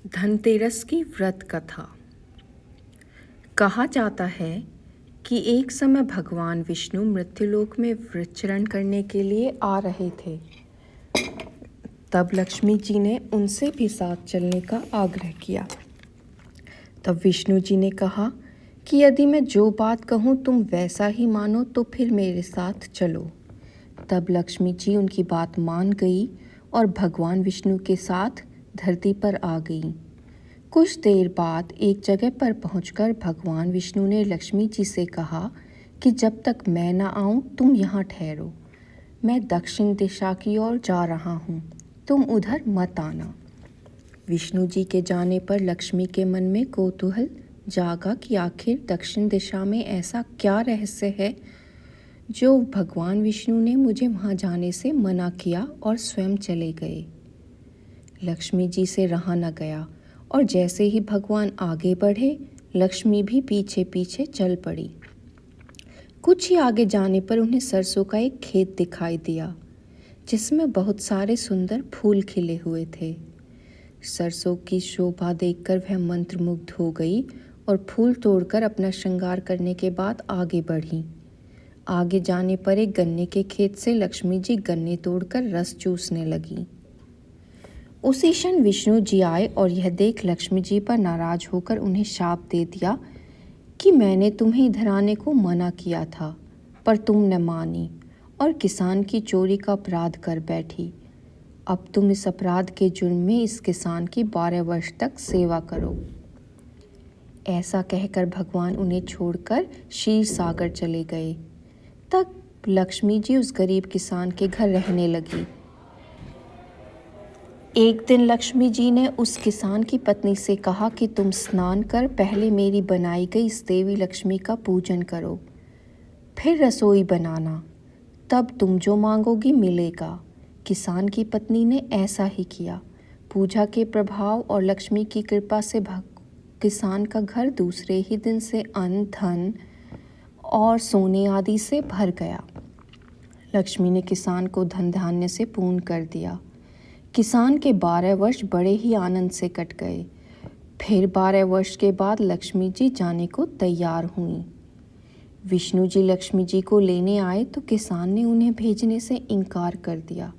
धनतेरस की व्रत कथा। कहा जाता है कि एक समय भगवान विष्णु मृत्युलोक में विचरण करने के लिए आ रहे थे। तब लक्ष्मी जी ने उनसे भी साथ चलने का आग्रह किया। तब विष्णु जी ने कहा कि यदि मैं जो बात कहूँ तुम वैसा ही मानो तो फिर मेरे साथ चलो। तब लक्ष्मी जी उनकी बात मान गई और भगवान विष्णु के साथ धरती पर आ गई। कुछ देर बाद एक जगह पर पहुंचकर भगवान विष्णु ने लक्ष्मी जी से कहा कि जब तक मैं न आऊं तुम यहाँ ठहरो। मैं दक्षिण दिशा की ओर जा रहा हूँ, तुम उधर मत आना। विष्णु जी के जाने पर लक्ष्मी के मन में कौतूहल जागा कि आखिर दक्षिण दिशा में ऐसा क्या रहस्य है जो भगवान विष्णु ने मुझे वहाँ जाने से मना किया और स्वयं चले गए। लक्ष्मी जी से रहा न गया और जैसे ही भगवान आगे बढ़े लक्ष्मी भी पीछे पीछे चल पड़ी। कुछ ही आगे जाने पर उन्हें सरसों का एक खेत दिखाई दिया जिसमें बहुत सारे सुंदर फूल खिले हुए थे। सरसों की शोभा देखकर वह मंत्रमुग्ध हो गई और फूल तोड़कर अपना श्रृंगार करने के बाद आगे बढ़ी। आगे जाने पर एक गन्ने के खेत से लक्ष्मी जी गन्ने तोड़कर रस चूसने लगी। उसी क्षण विष्णु जी आए और यह देख लक्ष्मी जी पर नाराज होकर उन्हें शाप दे दिया कि मैंने तुम्हें इधर आने को मना किया था, पर तुम न मानी और किसान की चोरी का अपराध कर बैठी। अब तुम इस अपराध के जुर्म में इस किसान की 12 वर्ष तक सेवा करो। ऐसा कहकर भगवान उन्हें छोड़कर क्षीर सागर चले गए। तब लक्ष्मी जी उस गरीब किसान के घर रहने लगी। एक दिन लक्ष्मी जी ने उस किसान की पत्नी से कहा कि तुम स्नान कर पहले मेरी बनाई गई इस देवी लक्ष्मी का पूजन करो, फिर रसोई बनाना, तब तुम जो मांगोगी मिलेगा। किसान की पत्नी ने ऐसा ही किया। पूजा के प्रभाव और लक्ष्मी की कृपा से किसान का घर दूसरे ही दिन से अन्न, धन और सोने आदि से भर गया। लक्ष्मी ने किसान को धन धान्य से पूर्ण कर दिया। किसान के 12 वर्ष बड़े ही आनंद से कट गए। फिर 12 वर्ष के बाद लक्ष्मी जी जाने को तैयार हुईं। विष्णु जी लक्ष्मी जी को लेने आए तो किसान ने उन्हें भेजने से इनकार कर दिया।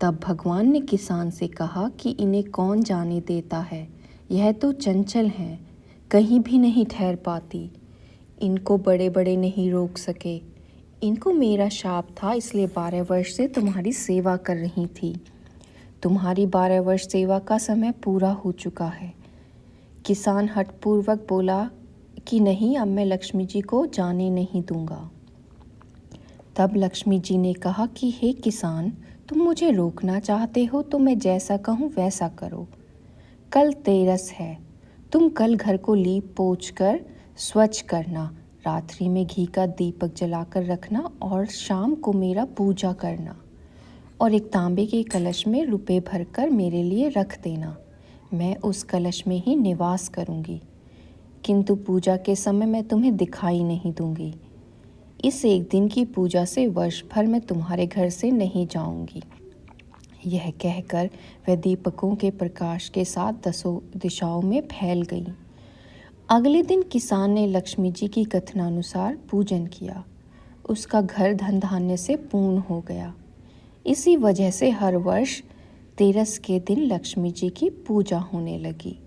तब भगवान ने किसान से कहा कि इन्हें कौन जाने देता है, यह तो चंचल हैं, कहीं भी नहीं ठहर पाती। इनको बड़े बड़े नहीं रोक सके। इनको मेरा शाप था, इसलिए 12 वर्ष से तुम्हारी सेवा कर रही थी। तुम्हारी 12 वर्ष सेवा का समय पूरा हो चुका है। किसान हठपूर्वक बोला कि नहीं, अब मैं लक्ष्मी जी को जाने नहीं दूंगा। तब लक्ष्मी जी ने कहा कि हे किसान, तुम मुझे रोकना चाहते हो तो मैं जैसा कहूँ वैसा करो। कल तेरस है, तुम कल घर को लीप पोंछ कर स्वच्छ करना, रात्रि में घी का दीपक जलाकर रखना और शाम को मेरा पूजा करना और एक तांबे के कलश में रुपए भरकर मेरे लिए रख देना। मैं उस कलश में ही निवास करूंगी, किंतु पूजा के समय मैं तुम्हें दिखाई नहीं दूंगी। इस एक दिन की पूजा से वर्ष भर मैं तुम्हारे घर से नहीं जाऊंगी। यह कहकर वह दीपकों के प्रकाश के साथ 10 दिशाओं में फैल गई। अगले दिन किसान ने लक्ष्मी जी की कथनानुसार पूजन किया। उसका घर धन धान्य से पूर्ण हो गया। इसी वजह से हर वर्ष तेरस के दिन लक्ष्मी जी की पूजा होने लगी।